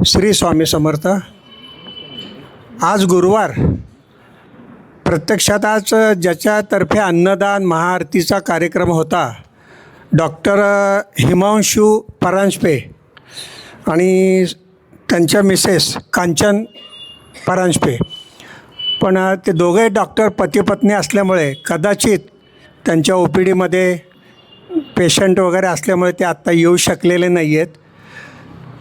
श्री स्वामी समर्थ. आज गुरुवार, प्रत्यक्षात आज ज्याच्यातर्फे अन्नदान महाआरतीचा कार्यक्रम होता, डॉक्टर हिमांशू परांजपे आणि त्यांच्या मिसेस कांचन परांजपे. पण ते दोघे डॉक्टर पती पत्नी असल्यामुळे कदाचित त्यांच्या ओ पी डीमध्ये पेशंट वगैरे असल्यामुळे ते आत्ता येऊ शकलेले नाही आहेत.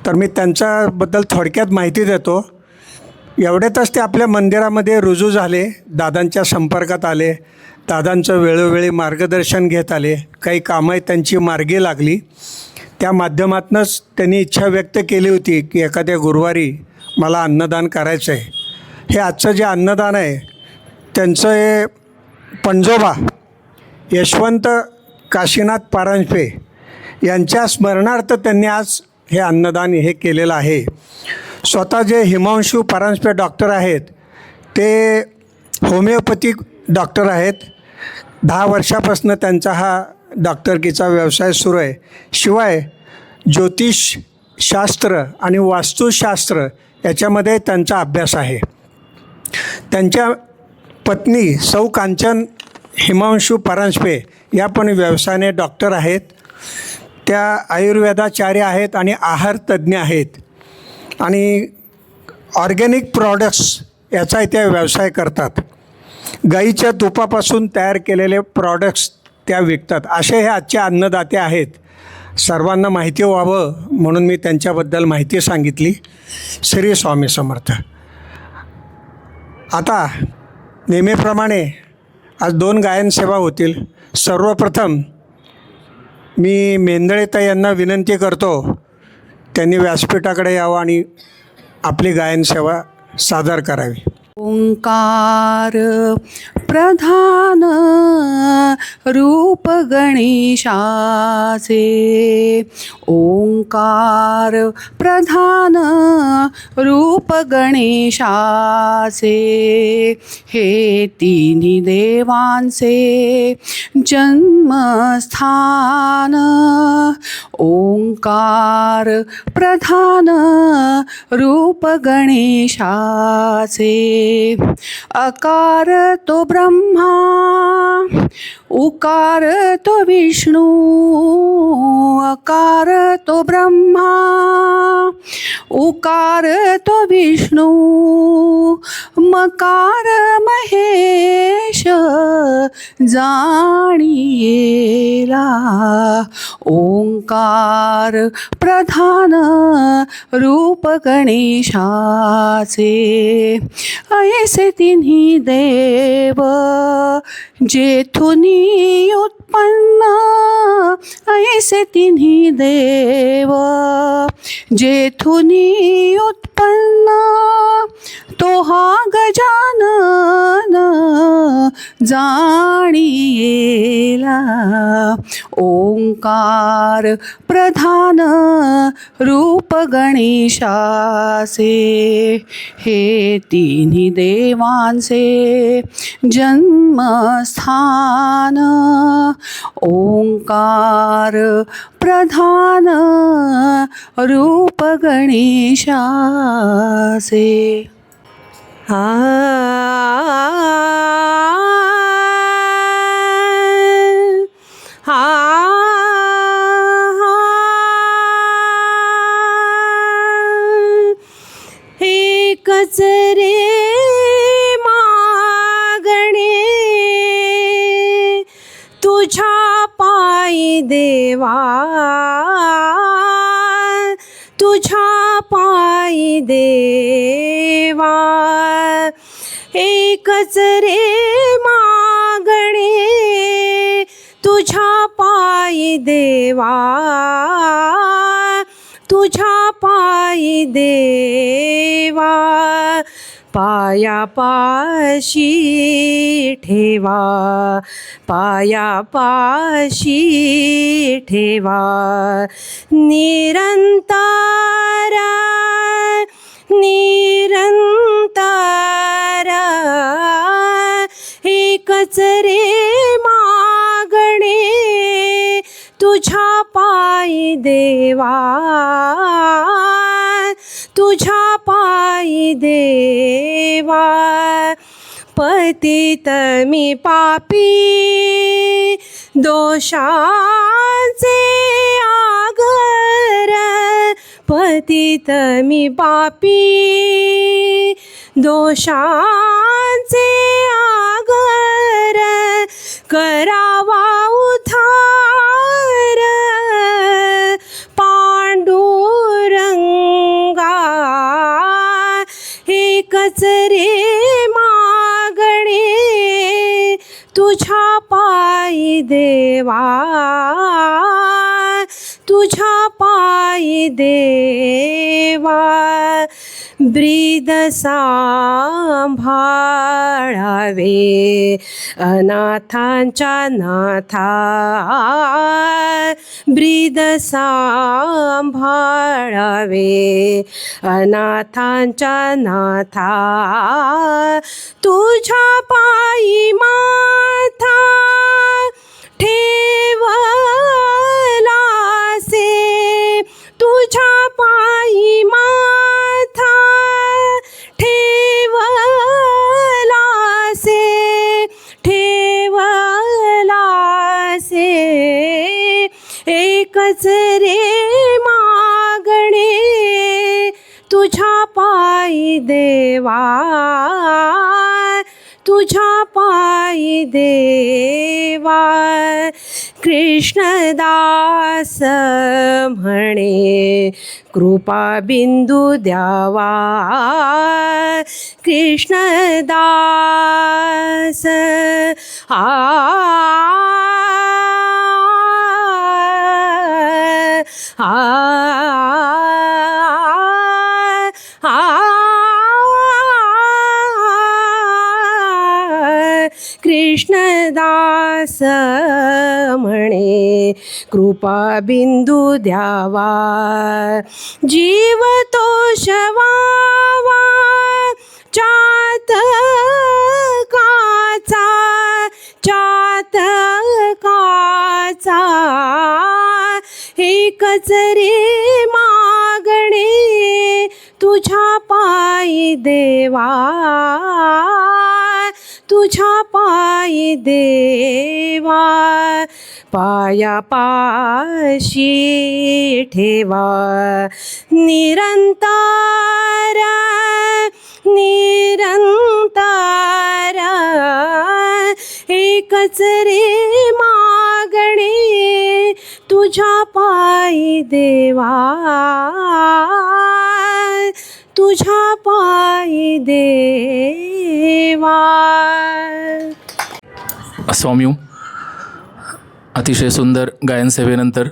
तर मी त्यांच्याबद्दल थोडक्यात माहिती देतो. एवढ्यातच ते आपल्या मंदिरामध्ये रुजू झाले, दादांच्या संपर्कात आले, दादांचं वेळोवेळी मार्गदर्शन घेत आले, काही कामं त्यांची मार्गी लागली. त्या माध्यमातूनच त्यांनी इच्छा व्यक्त केली होती की एखाद्या गुरुवारी मला अन्नदान करायचं आहे. हे आजचं जे अन्नदान आहे त्यांचं हे पणजोबा यशवंत काशीनाथ परांजपे यांच्या स्मरणार्थ त्यांनी आज हे अन्नदान हे केलेलं आहे. स्वतः जे हिमांशू परांजपे डॉक्टर आहेत ते होमिओपॅथिक डॉक्टर आहेत. 10 वर्षापासून त्यांचा हा डॉक्टरकीचा व्यवसाय सुरू आहे. शिवाय ज्योतिषशास्त्र आणि वास्तुशास्त्र याच्यामध्ये त्यांचा अभ्यास आहे. त्यांच्या पत्नी सौ कांचन हिमांशू परांजपे या पण व्यवसायाने डॉक्टर आहेत. त्या आयुर्वेदाचार्य आहेत आणि आहार तज्ज्ञ आहेत आणि ऑर्गॅनिक प्रॉडक्ट्स याचाही त्या व्यवसाय करतात. गाईच्या तुपापासून तयार केलेले प्रॉडक्ट्स त्या विकतात. असे हे आजचे अन्नदाते आहेत. सर्वांना माहिती व्हावं म्हणून मी त्यांच्याबद्दल माहिती सांगितली. श्री स्वामी समर्थ. आता नेहमीप्रमाणे आज 2 गायन सेवा होतील. सर्वप्रथम मी मेंदळेताई यांना विनंती करतो त्यांनी व्यासपीठाकडे यावं आणि आपली गायन सेवा सादर करावी. ओंकार प्रधान रूप गणेशाचे, ओंकार प्रधान रूप गणेशाचे, हे तिन्ही देवांचे जन्मस्थान. ओंकार प्रधान रूप गणेशाचे, अकार तो ब्रह्मा, उकार तो विष्णू, अकार तो ब्रह्मा, उकार तो विष्णू, मकार महेश जाणियेला. ओंकार प्रधान रूप गणेशाचे, ऐसे तिन्ही देव जेथुनी उत्पन्न, ऐसे तिन्ही देव जेथुनी उत्पन्न, तो हा गजानन जाणियेला. ओंकार प्रधान रूप गणेशाचे, हे तिन्ही देवांचे जन्मस्थान. ओंकार प्रधान रूप गणेशाचे. एकच रे मागणे तुझ्या पायी देवा, तुझ्या पायी देवा. एकच रे मागणे तुझ्या पायी देवा, तुझ्या पायी देवा. पायापाशी ठेवा, पायापाशी ठेवा. निरंतर निरंतर एकच रे मागणे तुझ्या पायी देवा, तुझ्या पायी देवा. पतित मी पापी दोषांचे आगर. पतित मी पापी दोषांचे आगर. करावा उद्धार पांडुरंगा. एकच रे मागणे तुझ्या पायी देवा. तुझ्या पायी देवा. ब्रीद सांभाळावे अनाथांच्या नाथा. ब्रीद सांभाळावे अनाथांच्या नाथा. तुझ्या पायी माथा ठेवलासे. तुझ्या पायी माथा ठेवलासे. ठेवलासे. एकच रे मागणे तुझ्या पायी देवा. तुझ्या पायी देवा. कृष्णदास म्हणे कृपा बिंदू द्यावा. कृष्णदास आ आ कृष्णदास म्हणे कृपा बिंदू द्यावा. जीव तो शवावा चातकाचा. चातकाचा. एकच रे मागणे तुझ्या पायी देवा. तुझ्या पायी देवा. पाया पाशी ठेवा निरंतर. निरंतर. एकच रे मागणे तुझ्या पायी देवा. तुझ्या पायी देवा. स्वामी, अतिशय सुंदर गायन सेवेनंतर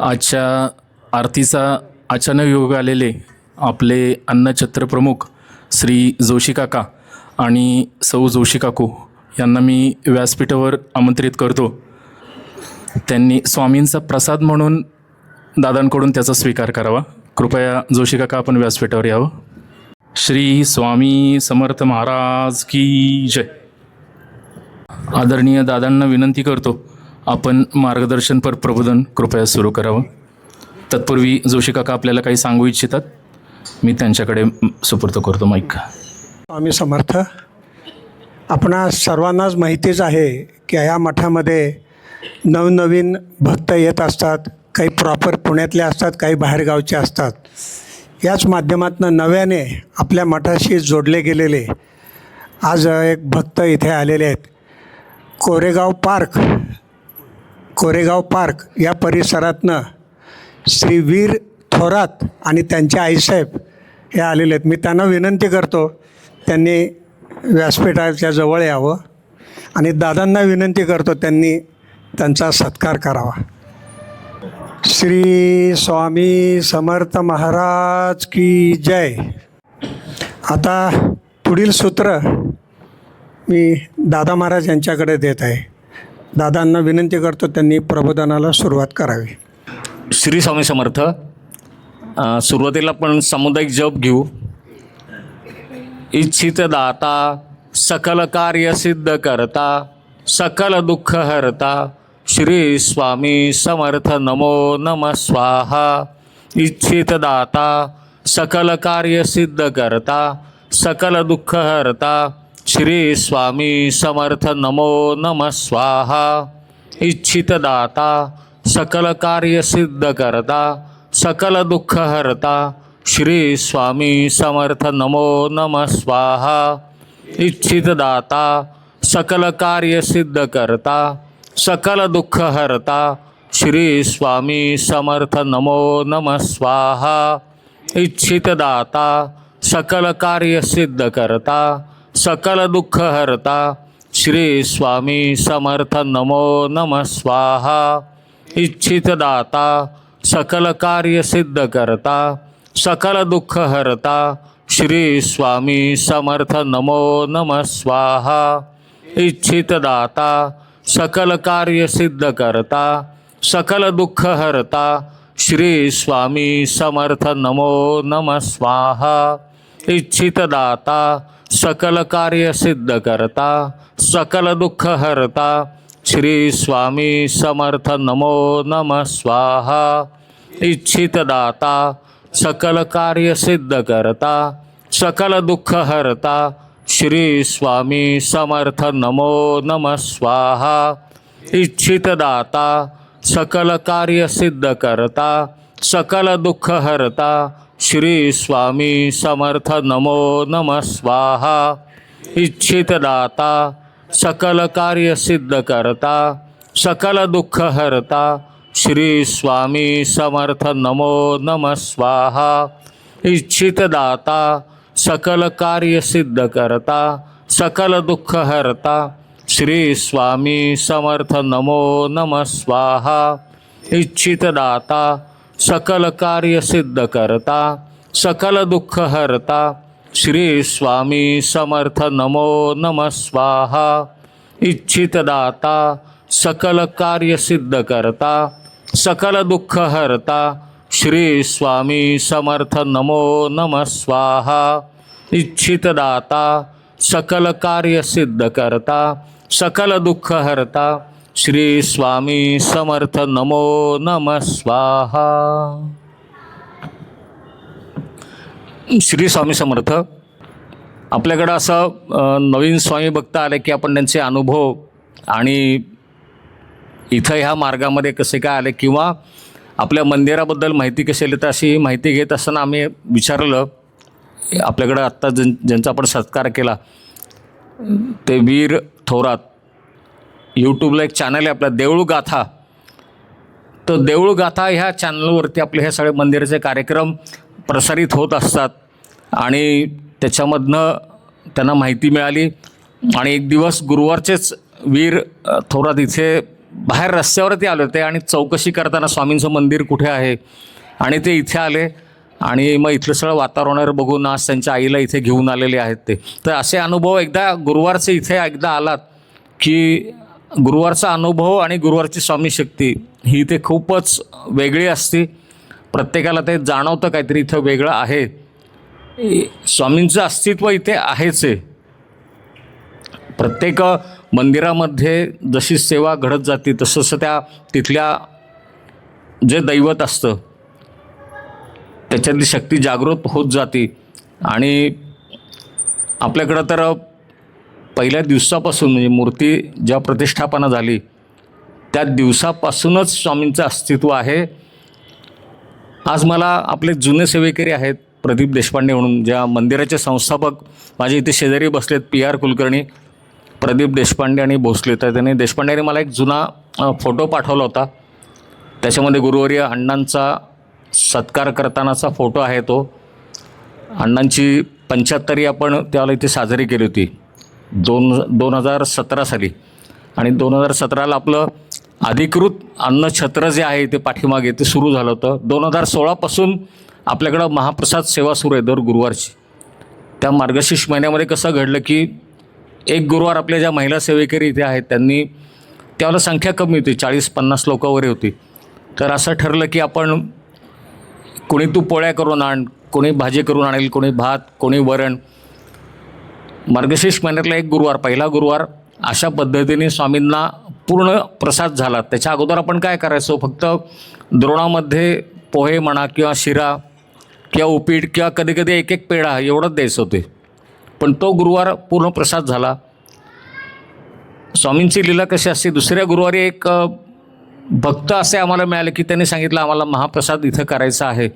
आजच्या आरतीचा अचानक योग आलेले आपले अन्नछत्र प्रमुख श्री जोशी काका आणि सौ जोशी काकू यांना मी व्यासपीठावर आमंत्रित करतो. त्यांनी स्वामींचा प्रसाद म्हणून दादांकडून त्याचा स्वीकार करावा. कृपया जोशी काका आपण व्यासपीठावर यावं. श्री स्वामी समर्थ महाराज की जय. आदरणीय दादांना विनंती करतो आपण मार्गदर्शनपर प्रबोधन कृपया सुरू करावं. तत्पूर्वी जोशी काका आपल्याला काही सांगू इच्छितात. मी त्यांच्याकडे सुपूर्द करतो माईक. स्वामी समर्थ. आपणा सर्वांनाच माहितीच आहे की या मठामध्ये नवनवीन भक्त येत असतात. काही प्रॉपर पुण्यातले असतात, काही बाहेरगावचे असतात. याच माध्यमातून नव्याने आपल्या मठाशी जोडले गेलेले आज एक भक्त इथे आलेले आहेत. कोरेगाव पार्क या परिसरातनं श्री वीर थोरात आणि त्यांचे आईसाहेब हे आलेले आहेत. मी त्यांना विनंती करतो त्यांनी व्यासपीठाच्या जवळ यावं आणि दादांना विनंती करतो त्यांनी त्यांचा सत्कार करावा. श्री स्वामी समर्थ महाराज की जय. आता पुढील सूत्र मी दादा महाराज यांच्याकडे देत आहे. दादांना विनंती करतो त्यांनी प्रबोधनाला सुरुवात करावी. श्री स्वामी समर्थ. सुरुवातीला आपण सामुदायिक जप घेऊ. इच्छित दाता सकल कार्य सिद्ध करता सकल दुःख हरता श्री स्वामी समर्थ नमो नमः स्वाहा. इच्छित दाता सकल कार्य सिद्ध करता सकल दुःख हरता श्री स्वामी समर्थ नमो नमः स्वाहा इच्छित दाता सकल कार्य सिद्ध करता सकल दुःख हरता श्री स्वामी समर्थ नमो नमः स्वाहा इच्छित दाता सकल कार्य सिद्ध करता सकल दुःख हरता श्री स्वामी समर्थ नमो नमः स्वाहा इच्छित दाता सकल कार्य सिद्ध करता सकल दुःख हरता श्री स्वामी समर्थ नमो नमः स्वाहा इच्छित दाता सकल कार्य सिद्ध करता सकल दुःख हरता श्री स्वामी समर्थ नमो नमः स्वाहा इच्छित दाता सकल कार्य सिद्ध करता सकल दुःख हरता श्री स्वामी समर्थ नमो नमः स्वाहा इच्छित दाता सकल कार्य सिद्ध करता सकल दुःख हरता श्री स्वामी समर्थ नमो नमः स्वाहा इच्छित दाता सकल कार्य सिद्ध करता सकल दुःख हरता श्री स्वामी समर्थ नमो नमः स्वाहा इच्छित दाता सकल कार्य सिद्ध करता सकल दुःख हरता श्री स्वामी समर्थ नमो नमः स्वाहा इच्छित दाता सकल कार्य सिद्ध करता सकल दुःख हरता श्री स्वामी समर्थ नमो नमः स्वाहा इच्छित दाता सकल कार्य सिद्ध करता सकल दुःख हरता श्री स्वामी समर्थ नमो नमः स्वाहा इच्छित दाता सकल कार्य सिद्ध करता सकल दुःख हरता श्री स्वामी समर्थ नमो नमः स्वाहा इच्छित दाता सकल कार्य सिद्ध करता सकल दुःख हरता श्री स्वामी समर्थ नमो नमः स्वाहा इच्छित दाता सकल कार्य सिद्ध करता सकल दुःख हरता श्री स्वामी समर्थ नमो नमः स्वाहा. श्री स्वामी समर्थ. आपल्याकडं असं नवीन स्वामी भक्त आले की आपण त्यांचे अनुभव आणि इथं ह्या मार्गामध्ये कसे काय आले किंवा आपल्या मंदिराबद्दल माहिती कशी आली तर अशी माहिती घेत असताना आम्ही विचारलं. आपल्याकडं आत्ता ज्यांचा आपण सत्कार केला ते वीर थोरात. यूट्यूबला एक चॅनल आहे आपला देऊळ गाथा. तर देऊळ गाथा ह्या चॅनलवरती आपले हे सगळे मंदिराचे कार्यक्रम प्रसारित होत असतात आणि त्याच्यामधनं त्यांना माहिती मिळाली. आणि एक दिवस गुरुवारचेच वीर थोरात इथे बाहेर रस्त्यावरती आले होते आणि चौकशी करताना स्वामींचं मंदिर कुठे आहे आणि ते इथे आले आणि मग इथलं सगळं वातावरणावर बघून आज त्यांच्या आईला इथे घेऊन आलेले आहेत ते. तर असे अनुभव एकदा गुरुवारचे इथे एकदा आलात की गुरुवारचा अनुभव आणि गुरुवारची स्वामी शक्ती ही ते खूपच वेगळी असते. प्रत्येकाला ते जाणवतं काहीतरी इथं वेगळं आहे. स्वामींचं अस्तित्व इथे आहेच आहे. प्रत्येक मंदिरामध्ये जशी सेवा घडत जाते तसं त्या तिथल्या जे दैवत असतं त्याच्यातली शक्ती जागृत होत जाते. आणि आपल्याकडं तर पहिल्या दिवसापासून म्हणजे मूर्ती ज्या प्रतिष्ठापना झाली त्या दिवसापासूनच स्वामींचं अस्तित्व आहे. आज मला आपले जुने सेवेकरी आहेत प्रदीप देशपांडे म्हणून, ज्या मंदिराचे संस्थापक माझे इथे शेजारी बसलेत, PR कुलकर्णी, प्रदीप देशपांडे आणि भोसले. तर त्यांनी देशपांडेने मला एक जुना फोटो पाठवला होता. त्याच्यामध्ये गुरुवर्य अण्णांचा सत्कार करतानाचा फोटो आहे. तो अण्णांची 75वी आपण त्यावेळेला इथे साजरी केली होती 2017 साली. आणि 2017ला आपलं अधिकृत अन्नछत्र जे आहे ते पाठीमागे ते सुरू झालं होतं. 2016पासून आपल्याकडं महाप्रसाद सेवा सुरू आहे दर गुरुवारची. त्या मार्गशीर्ष महिन्यामध्ये कसं घडलं की एक गुरुवार आपल्या ज्या महिला सेवेकरी इथे आहेत त्यांनी त्यावेळेला संख्या कमी होती, 40-50 लोक वगैरे होती. तर असं ठरलं की आपण कोणी तू पोळ्या करून आण, कोणी भाजी करून आणेल, कोणी भात, कोणी वरण. मार्गशीर्ष महिन्यातला एक गुरुवार, पहिला गुरुवार अशा पद्धतीने स्वामींना पूर्ण प्रसाद झाला. त्याच्या अगोदर आपण काय करायचो, फक्त द्रोणामध्ये पोहे म्हणा किंवा शिरा किंवा उपीट किंवा कधी कधी एक एक पेढा एवढंच द्यायचं होते. पण तो गुरुवार पूर्ण प्रसाद झाला. स्वामींची लीला कशी असते, दुसऱ्या गुरुवारी एक भक्त असे आम्हाला मिळाले की त्यांनी सांगितलं आम्हाला महाप्रसाद इथं करायचा आहे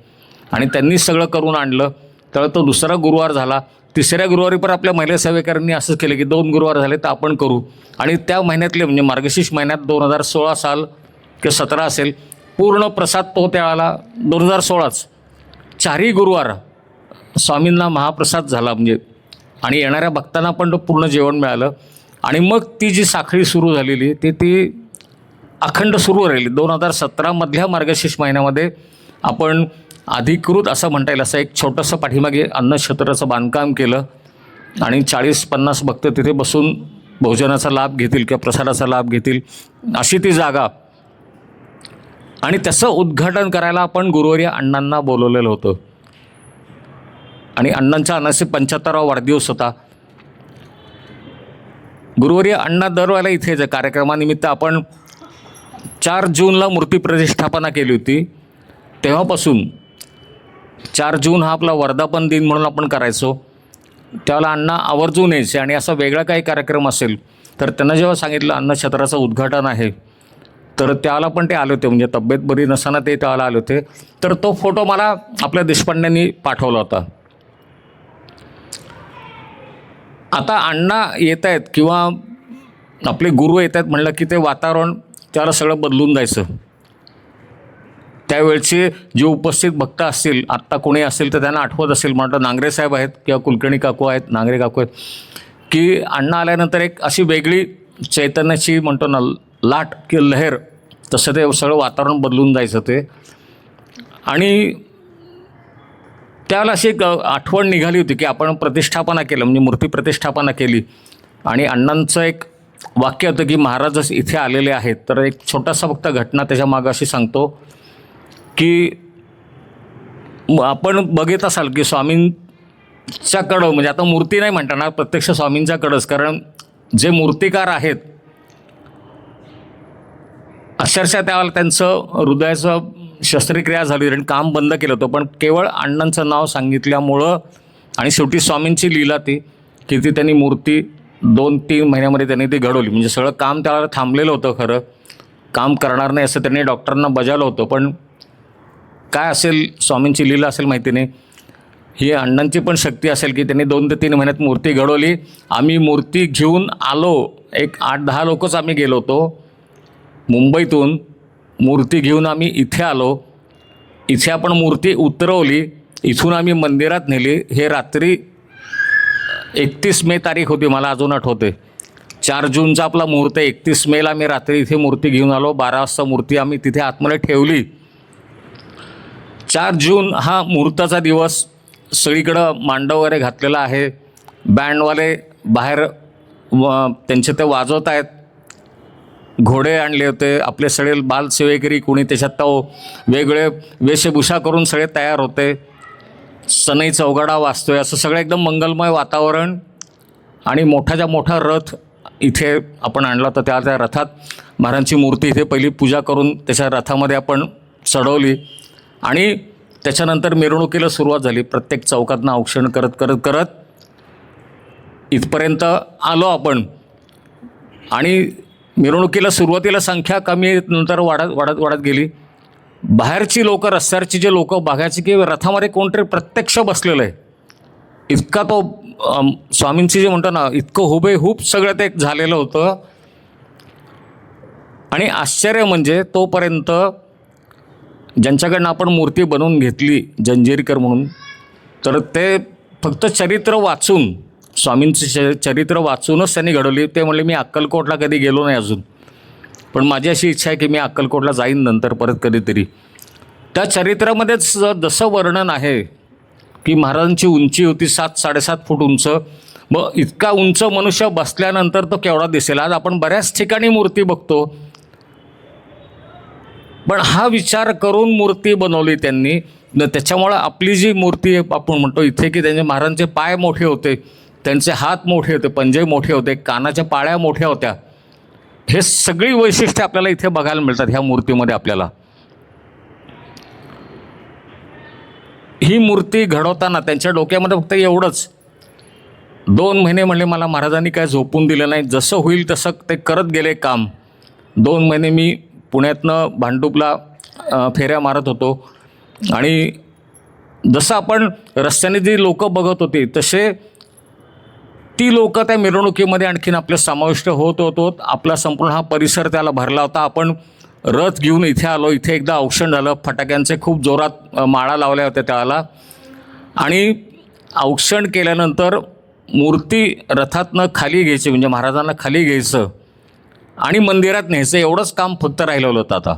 आणि त्यांनी सगळं करून आणलं. तर तो दुसरा गुरुवार झाला. तिसऱ्या गुरुवारी पण आपल्या महिला सेवेकरांनी असंच केलं की 2 गुरुवार झाले तर आपण करू. आणि त्या महिन्यातले म्हणजे मार्गशीर्ष महिन्यात 2016 साल किंवा 17 असेल, पूर्ण प्रसाद तो त्यावेळेला 2016च 4ही गुरुवार स्वामींना महाप्रसाद झाला म्हणजे. आणि येणाऱ्या भक्तांना पण तो पूर्ण जेवण मिळालं. आणि मग ती जी साखळी सुरू झालेली ती अखंड सुरू राहिली. 2017मधल्या मार्गशीर्ष महिन्यामध्ये आपण अधिकृत असं म्हणता येईल असं एक छोटंसं पाठीमागे अन्नछत्राचं बांधकाम केलं आणि 40-50 भक्त तिथे बसून भोजनाचा लाभ घेतील किंवा प्रसादाचा लाभ घेतील अशी ती जागा. आणि त्याचं उद्घाटन करायला आपण गुरुवारी अण्णांना बोलवलेलं होतं. आणि अण्णांचा अनाशी 75वा वाढदिवस होता. गुरुवारी अण्णा दरवेळेला इथेच आहे. कार्यक्रमानिमित्त आपण 4 जूनला मूर्ती प्रतिष्ठापना केली होती. तेव्हापासून 4 जून हा आपला वर्धापन दिन म्हणून आपण करायचो. त्यावेळेला अण्णा आवर्जून यायचे आणि असा वेगळा काही कार्यक्रम असेल तर त्यांना जेव्हा सांगितलं अन्नछत्राचं उद्घाटन आहे तर त्याला पण ते आले होते. म्हणजे तब्येत बरी नसताना ते त्याला आले होते. तर तो फोटो मला आपल्या देशपांड्यांनी पाठवला होता. आता अण्णा येत आहेत किंवा आपले गुरु येत आहेत म्हणलं की ते वातावरण त्याला सगळं बदलून जायचं. त्यावेळचे जे उपस्थित भक्त असतील, आत्ता कोणी असेल तर त्यांना आठवत असेल, म्हणतं नांगरे साहेब आहेत किंवा कुलकर्णी काकू आहेत, नांगरे काकू आहेत, की अण्णा आल्यानंतर एक अशी वेगळी चैतन्याची म्हणतो ना लाट किंवा लहर, तसं ते सगळं वातावरण बदलून जायचं ते. आणि त्यावेळेला अशी एक आठवण निघाली होती की आपण प्रतिष्ठापना केलं म्हणजे मूर्ती प्रतिष्ठापना केली. आणि अण्णांचं एक वाक्य होतं की महाराजच इथे आलेले आहेत. तर एक छोटासा फक्त घटना त्याच्या मागं अशी सांगतो की आपण बघत असाल की स्वामींच्याकडं म्हणजे आता मूर्ती नाही म्हणताना प्रत्यक्ष स्वामींच्याकडंच, कारण जे मूर्तिकार आहेत अक्षरशः त्यावेळेला त्यांचं हृदयाचं शस्त्रक्रिया झाली आणि काम बंद केलं होतं. पण केवळ अण्णांचं नाव सांगितल्यामुळं आणि शेवटी स्वामींची लीला ती की ती त्यांनी मूर्ती 2-3 महिन्यामध्ये त्यांनी ती घडवली. म्हणजे सगळं काम त्यावेळेला थांबलेलं होतं. खरं काम करणार नाही असं त्यांनी डॉक्टरांना बजावलं होतं. पण काय असेल स्वामींची लीला असेल माहिती नाही. ही अण्णांची पण शक्ती असेल की त्यांनी 2 ते 3 महिन्यात मूर्ती घडवली. आम्ही मूर्ती घेऊन आलो, एक 8-10 लोकच आम्ही गेलो होतो मुंबईतून. मूर्ती घेऊन आम्ही इथे आलो. इथे आपण मूर्ती उतरवली, इथून आम्ही मंदिरात नेली. हे रात्री 31 मे तारीख होती, मला अजून आठवते. 4 जूनचा आपला मुहूर्त, 31 मेला मी रात्री इथे मूर्ती घेऊन आलो. 12 वाजता मूर्ती आम्ही तिथे आतमध्ये ठेवली. 4 जून हा मुहूर्ताचा दिवस. सगळीकडं मांडव वगैरे घातलेला आहे. बँडवाले बाहेर त्यांचे ते वाजवत आहेत. घोडे आणले होते. आपले सगळे बालसेवेकरी कोणी त्याच्यात तो वेगळे वेशभूषा करून सगळे तयार होते. सनई चौघडा वाजतोय. असं सगळं एकदम मंगलमय वातावरण. आणि मोठाच्या मोठा रथ इथे आपण आणला होता. त्या रथात महाराजांची मूर्ती इथे पहिली पूजा करून त्याच्या रथामध्ये आपण चढवली. आणि त्याच्यानंतर मिरवणुकीला सुरुवात झाली. प्रत्येक चौकातनं औक्षण करत करत करत इथपर्यंत आलो आपण. आणि मिरवणुकीला सुरुवातीला संख्या कमी, नंतर वाढत गेली. बाहेरची लोकं, रस्त्यावरची जे लोकं बघायची की रथामध्ये कोणतरी प्रत्यक्ष बसलेलं आहे. इतका तो स्वामींची जे म्हणतो ना इतकं हुबेहूब सगळं ते झालेलं होतं. आणि आश्चर्य म्हणजे तोपर्यंत ज्यांच्याकडनं आपण मूर्ती बनवून घेतली जंजीरकर म्हणून, तर ते फक्त चरित्र वाचून, स्वामींचं चरित्र वाचूनच त्यांनी घडवली. ते म्हणले मी अक्कलकोटला कधी गेलो नाही अजून, पण माझी अशी इच्छा आहे की मी अक्कलकोटला जाईन नंतर परत कधीतरी. त्या चरित्रामध्येच जसं वर्णन आहे की महाराजांची उंची होती 7-7.5 फूट उंच. मग इतका उंच मनुष्य बसल्यानंतर तो केवढा दिसेल. आज आपण बऱ्याच ठिकाणी मूर्ती बघतो, पण हा विचार करून मूर्ती बनवली त्यांनी. त्याच्यामुळं आपली जी मूर्ती आपण म्हणतो इथे की त्यांचे महाराजांचे पाय मोठे होते, त्यांचे हात मोठे होते, पंजे मोठे होते, कानाच्या पाळ्या मोठ्या होत्या. हे सगळी वैशिष्ट्ये आपल्याला इथे बघायला मिळतात ह्या मूर्तीमध्ये आपल्याला. ही मूर्ती घडवताना त्यांच्या डोक्यामध्ये फक्त एवढंच 2 महिने म्हणले मला महाराजांनी काय झोपून दिलं नाही, जसं होईल तसं ते करत गेले काम. 2 महिने मी पुण्यातनं भांडूपला फेऱ्या मारत होतो आणि जसं आपण रस्त्याने जी लोक बघत होती तसे ती लोक त्या मिरवणुकीमध्ये आणखीन आपल्या समाविष्ट होत आपला संपूर्ण हा परिसर त्याला भरला होता. आपण रथ घेऊन इथे आलो. इथे एकदा औक्षण झालं, फटाक्यांचे खूप जोरात माळा लावल्या होत्या त्याला आणि औक्षण केल्यानंतर मूर्ती रथातनं खाली घ्यायची, म्हणजे महाराजांना खाली घ्यायचं आणि मंदिरात न्यायचं, एवढंच काम फक्त राहिलेलं होतं.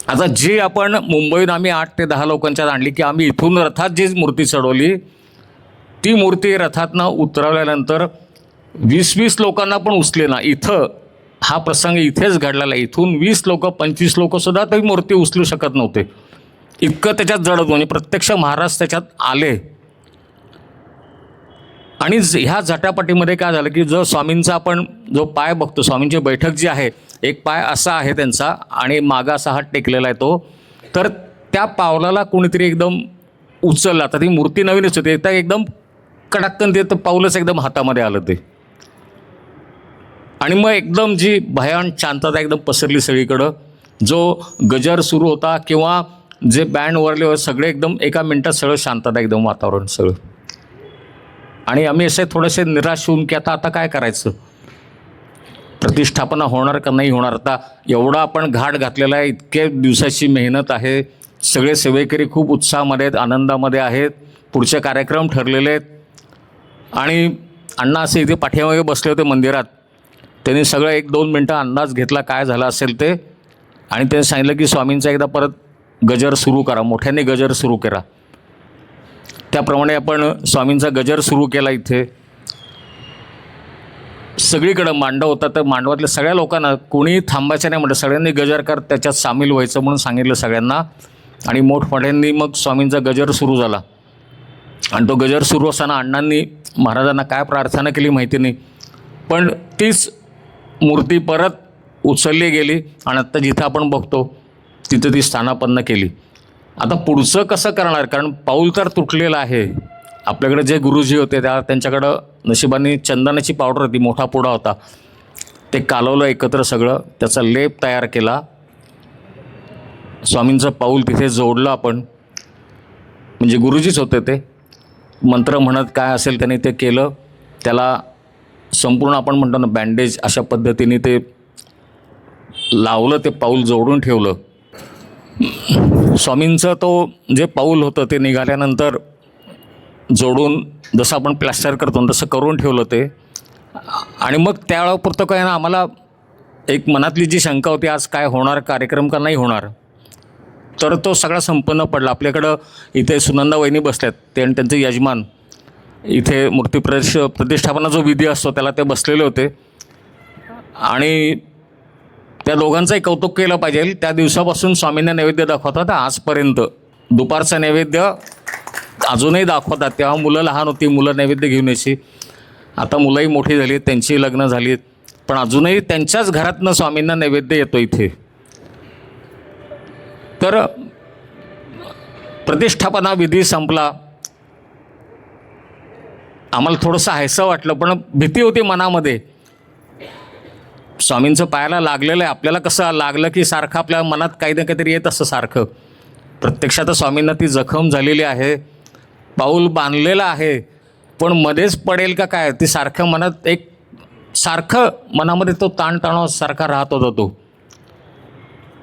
आता जी आपण मुंबईहून आम्ही 8 ते 10 लोकांच्यात आणली की आम्ही इथून रथात जी मूर्ती चढवली ती मूर्ती रथातनं उतरवल्यानंतर 20-20 लोकांना पण उचले ना. इथं हा प्रसंग इथेच घडलेला आहे. इथून 20 लोक 25 लोकसुद्धा ती मूर्ती उचलू शकत नव्हते, इतकं त्याच्यात जड होतं. म्हणजे प्रत्यक्ष महाराज त्याच्यात आले. आणि ह्या झटापटीमध्ये काय झालं की जो स्वामींचा आपण जो पाय बघतो, स्वामींची बैठक जी आहे, एक पाय असा आहे त्यांचा आणि मागा असा हात टेकलेला आहे तो, तर त्या पावलाला कोणीतरी एकदम उचलला. तर ती मूर्ती नवीनच होती, तर एकदम कडाक्कन ते पाऊलच एकदम हातामध्ये आलं ते. आणि मग एकदम जी भयान शांतता एकदम पसरली सगळीकडं. जो गजर सुरू होता किंवा जे बँड वरले होते सगळे एकदम एका मिनटात सगळं शांतता, एकदम वातावरण सगळं. आणि आम्ही असे थोडेसे निराश होऊन की आता काय करायचं, प्रतिष्ठापना होणार का नाही होणार. आता एवढा आपण घाट घातलेला आहे, इतके दिवसाची मेहनत आहे, सगळे सेवेकरी खूप उत्साहामध्ये आहेत, आनंदामध्ये आहेत, पुढचे कार्यक्रम ठरलेले आहेत. आणि अण्णा असे इथे पाठीमागे बसले होते मंदिरात, त्यांनी सगळं 1-2 मिनटं अंदाज घेतला काय झालं असेल ते आणि त्यांनी सांगितलं की स्वामींचा एकदा परत गजर सुरू करा, मोठ्याने गजर सुरू करा. त्याप्रमाणे आपण स्वामींचा गजर सुरू केला. इथे सगळीकडं मांडव होता, तर मांडवातल्या सगळ्या लोकांना कोणी थांबायचं नाही म्हटलं, सगळ्यांनी गजर कर त्याच्यात सामील व्हायचं म्हणून सांगितलं सगळ्यांना. आणि मोठमोठ्यांनी मग स्वामींचा गजर सुरू झाला. आणि तो गजर सुरू असताना अण्णांनी महाराजांना काय प्रार्थना केली माहिती नाही, पण तीच मूर्ती परत उचलली गेली आणि आत्ता जिथं आपण बघतो तिथं ती स्थानापन्न केली. आता पुढचं कसं करणार, कारण पाऊल तर तुटलेलं आहे. आपल्याकडे जे गुरुजी होते त्यांच्याकडं नशिबाने चंदनाची पावडर होती, मोठा पुडा होता, ते कालवलं एकत्र सगळं, त्याचा लेप तयार केला, स्वामींचं पाऊल तिथे जोडलं आपण, म्हणजे गुरुजीच होते ते, मंत्र म्हणत काय असेल त्यांनी ते केलं. त्याला संपूर्ण आपण म्हणतो ना बँडेज अशा पद्धतीने ते लावलं, ते पाऊल जोडून ठेवलं. स्वामींचं तो जे पाऊल होतं ते निघाल्यानंतर जोडून जसं आपण प्लॅस्टर करतो तसं करून ठेवलं ते. आणि मग त्यावेळेपुरतं काय ना आम्हाला एक मनातली जी शंका होती आज काय होणार, कार्यक्रम का नाही होणार, तर तो सगळा संपन्न पडला. आपल्याकडं इथे सुनंदा वहिनी बसल्यात, ते आणि त्यांचे यजमान इथे मूर्ती प्रतिष्ठापना जो विधी असतो त्याला ते बसलेले होते. आणि त्या दोघांचंही कौतुक केलं पाहिजे. त्या दिवसापासून स्वामींना नैवेद्य दाखवतात आजपर्यंत, दुपारचा नैवेद्य अजूनही दाखवतात. तेव्हा मुलं लहान होती, मुलं नैवेद्य घेऊन यायची. आता मुलंही मोठी झाली आहेत, त्यांची लग्न झाली आहेत, पण अजूनही त्यांच्याच घरातनं स्वामींना नैवेद्य येतो इथे. तर प्रतिष्ठापना विधी संपला. आम्हाला थोडंसं हायसं वाटलं, पण भीती होती मनामध्ये. स्वामींचं पायाला लागलेलं आहे, आपल्याला कसं लागलं की सारखं आपल्या मनात काही ना काहीतरी येत असं सारखं. प्रत्यक्षात स्वामींना ती जखम झालेली आहे, पाऊल बांधलेलं आहे, पण मध्येच पडेल का काय, ती सारखं मनात एक सारखं मनामध्ये तो ताणतणाव सारखा राहत होता. तो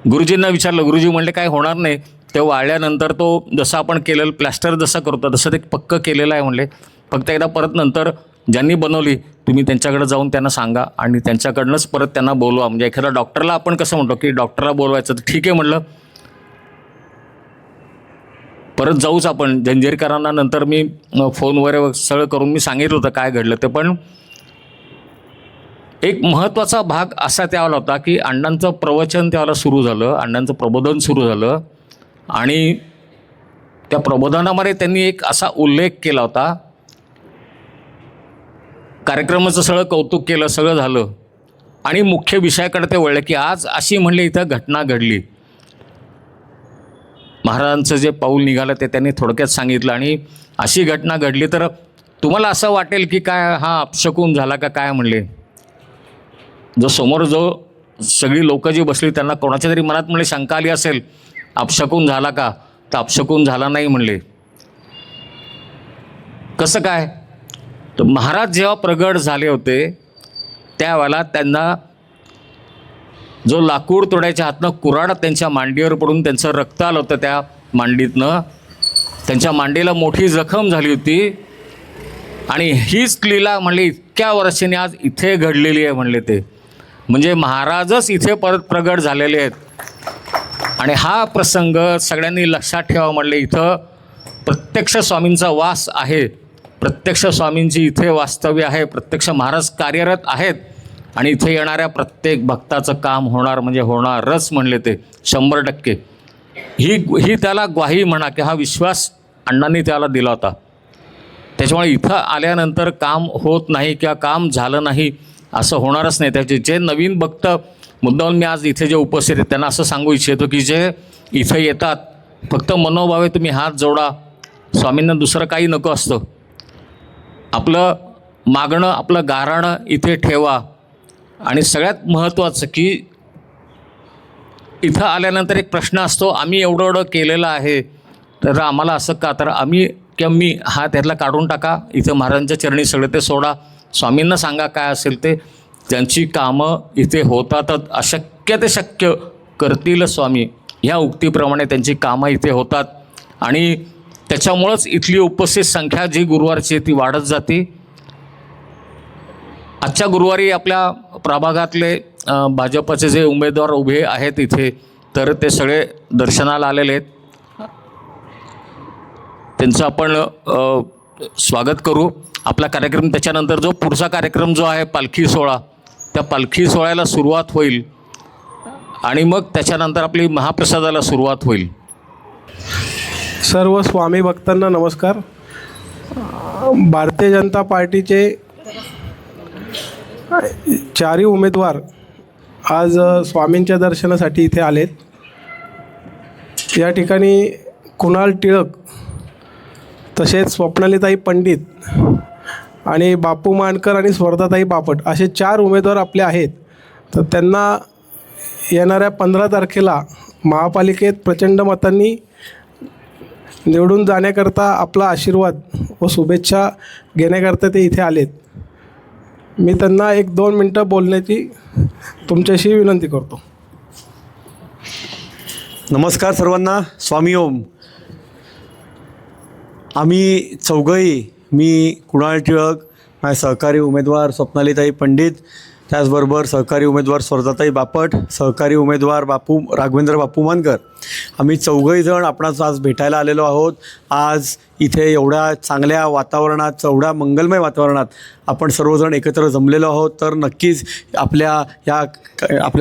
गुरुजींना विचारलं, गुरुजी म्हणले काय होणार नाही. ते वाळल्यानंतर तो जसं आपण केलेलं प्लॅस्टर जसं करतो तसं ते पक्कं केलेलं आहे म्हणले. फक्त एकदा परत नंतर ज्यांनी बनवली तुम्ही त्यांच्याकडे जाऊन त्यांना सांगा आणि त्यांच्याकडनंच परत त्यांना बोलवा. म्हणजे एखाद्या डॉक्टरला आपण कसं म्हणतो की डॉक्टरला बोलवायचं, तर ठीक आहे म्हणलं, परत जाऊच आपण. जंजीरकरांना नंतर मी फोनवर सगळं करून मी सांगितलं होतं काय घडलं ते. पण एक महत्त्वाचा भाग असा त्यावेळेला होता की अण्णांचं प्रवचन त्यावेळेला सुरू झालं, अण्णांचं प्रबोधन सुरू झालं. आणि त्या प्रबोधनामध्ये त्यांनी एक असा उल्लेख केला होता, कार्यक्रमाचं सगळं कौतुक केलं, सगळं झालं आणि मुख्य विषयाकडे ते वळले की आज अशी म्हणले इथं घटना घडली. महाराजांचं जे पाऊल निघालं ते त्यांनी थोडक्यात सांगितलं. आणि अशी घटना घडली तर तुम्हाला असं वाटेल की काय हा अपशकून झाला का काय म्हणले. समोर सगळी लोकं जी बसली त्यांना कोणाच्या तरी मनात म्हणले शंका आली असेल अपशकून झाला का, तर अपशकून झाला नाही म्हणले. कसं काय, तर महाराज जेव्हा प्रगट झाले होते त्यावेळेला त्यांना जो लाकूड तोडायच्या हातनं कुऱ्हाड त्यांच्या मांडीवर पडून त्यांचं रक्त आलं होतं. त्या मांडीतनं त्यांच्या मांडीला मोठी जखम झाली होती. आणि हीच लीला म्हणले इतक्या वर्षांनी आज इथे घडलेली आहे म्हणले. ते म्हणजे महाराजच इथे परत प्रगट झालेले आहेत. आणि हा प्रसंग सगळ्यांनी लक्षात ठेवा म्हणले. इथं प्रत्यक्ष स्वामींचा वास आहे, प्रत्यक्ष स्वामींची इथे वास्तव्य आहे, प्रत्यक्ष महाराज कार्यरत आहेत. आणि इथे येणाऱ्या प्रत्येक भक्ताचं काम होणार म्हणजे होणारच म्हणले ते 100%. ही त्याला ग्वाही म्हणा की हा विश्वास अण्णांनी त्याला दिला होता. त्याच्यामुळे इथं आल्यानंतर काम होत नाही किंवा काम झालं नाही असं होणारच नाही. त्याचे जे नवीन भक्त मुद्दाम मी आज इथे जे उपस्थित आहेत त्यांना असं सांगू इच्छितो की जे इथे येतात फक्त मनोभावे तुम्ही हात जोडा. स्वामींना दुसरं काही नको असतं. आपलं मागणं आपलं गाऱ्हाणं इथे ठेवा. आणि सगळ्यात महत्त्वाचं की इथं आल्यानंतर एक प्रश्न असतो आम्ही एवढं केलेलं आहे तर आम्हाला असं का, तर आम्ही किंवा मी हा त्यातला काढून टाका. इथं महाराजांच्या चरणी सगळं ते सोडा. स्वामींना सांगा काय असेल ते. त्यांची कामं इथे होतातच. अशक्य ते शक्य करतील स्वामी ह्या उक्तीप्रमाणे त्यांची कामं इथे होतात. आणि त्याच्यामुळंच इथली उपस्थित संख्या जी गुरुवारची आहे ती वाढत जाते. आजच्या गुरुवारी आपल्या प्रभागातले भाजपचे जे उमेदवार उभे आहेत इथे तर ते सगळे दर्शनाला आलेले आहेत. त्यांचं आपण स्वागत करू. आपला कार्यक्रम त्याच्यानंतर जो पुढचा कार्यक्रम जो आहे पालखी सोहळा, त्या पालखी सोहळ्याला सुरुवात होईल आणि मग त्याच्यानंतर आपली महाप्रसादाला सुरुवात होईल. सर्व स्वामी भक्तांना नमस्कार. भारतीय जनता पार्टीचे 4 उमेदवार आज स्वामींच्या दर्शनासाठी इथे आलेत. या ठिकाणी कुणाल टिळक तसेच स्वप्नालीताई पंडित आणि बापू मानकर आणि स्वर्धाताई बापट असे 4 उमेदवार आपले आहेत. तर त्यांना येणाऱ्या 15 तारखेला महापालिकेत प्रचंड मतांनी निवडून जाण्याकरता आपला आशीर्वाद व शुभेच्छा घेण्याकरता ते इथे आलेत. मी त्यांना 1-2 मिनटं बोलण्याची तुमच्याशी विनंती करतो. नमस्कार सर्वांना. स्वामी ओम. आम्ही चौघंही, मी कुणाल टिळक, माझे सहकारी उमेदवार स्वप्नालीताई पंडित, त्याचबरोबर सहकारी उमेदवार स्वर्धाताई बापट, सहकारी उमेदवार राघवेंद्र बापू मानकर, आम्ही चौघही जण आपणास आज भेटायला आलेलो आहोत. आज इथे एवढ्या चांगल्या वातावरणात, एवढ्या मंगलमय वातावरणात आपण सर्वजण एकत्र जमलेलो आहोत. तर नक्कीच आपल्या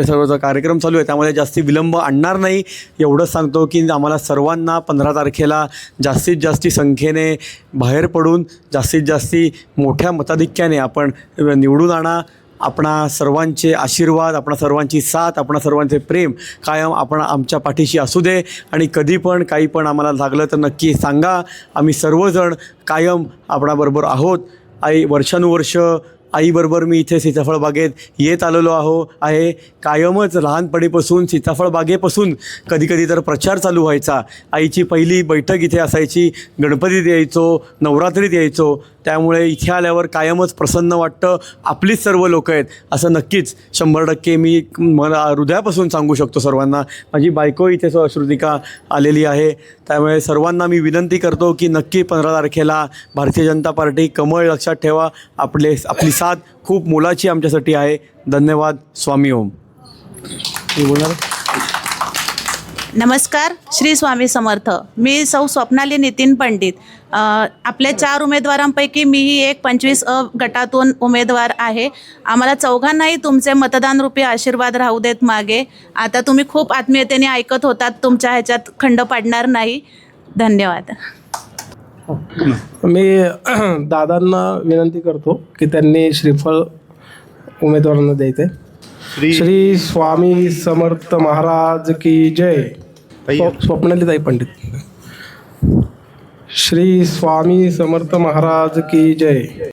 सर्वचा कार्यक्रम चालू आहे त्यामुळे जास्ती विलंब आणणार नाही. एवढंच सांगतो की आम्हाला सर्वांना 15 तारखेला जास्तीत जास्त संख्येने बाहेर पडून जास्तीत जास्ती मोठ्या मताधिक्याने आपण निवडून आणा. आपणा सर्वांचे आशीर्वाद, आपणा सर्वांची साथ, आपणा सर्वांचे प्रेम कायम आपण आमच्या पाठीशी असू दे. आणि कधी पण काही पण आम्हाला लागलं तर नक्की सांगा. आम्ही सर्वजण कायम आपणाबरोबर आहोत. वर्षानुवर्ष आईबरोबर मी इथे सीताफळ बागेत येत आलेलो आहे. कायमच लहानपणीपासून सीताफळ बागेपासून कधीकधी तर प्रचार चालू व्हायचा. आईची पहिली बैठक इथे असायची. गणपतीत यायचो, नवरात्रीत यायचो. त्यामुळे इथे आल्यावर कायमच प्रसन्न वाटतं. आपलीच सर्व लोकं आहेत असं नक्कीच 100% मी मला हृदयापासून सांगू शकतो सर्वांना. माझी बायको इथे श्रुतिका आलेली आहे. त्यामुळे सर्वांना मी विनंती करतो की नक्की 15 तारखेला भारतीय जनता पार्टी कमळ लक्षात ठेवा. आपली साथ खूप मोलाची आमच्यासाठी आहे. धन्यवाद. स्वामी ओम. नमस्कार. श्री स्वामी समर्थ. मी सौ स्वप्नाली नितीन पंडित. आपल्या 4 उमेदवारांपैकी मीही एक 25 गटातून उमेदवार आहे. आम्हाला चौघांनाही तुमचे मतदानरूपी आशीर्वाद राहू देत मागे. आता तुम्ही खूप आत्मीयतेने ऐकत होतात, तुमच्या ह्याच्यात खंड पडणार नाही. धन्यवाद. मी दादांना विनंती करतो की त्यांनी श्रीफळ उमेदवारांना द्यायचे. श्री स्वामी समर्थ महाराज की जय. स्वप्नालीताई पंडित. श्री स्वामी समर्थ महाराज की जय.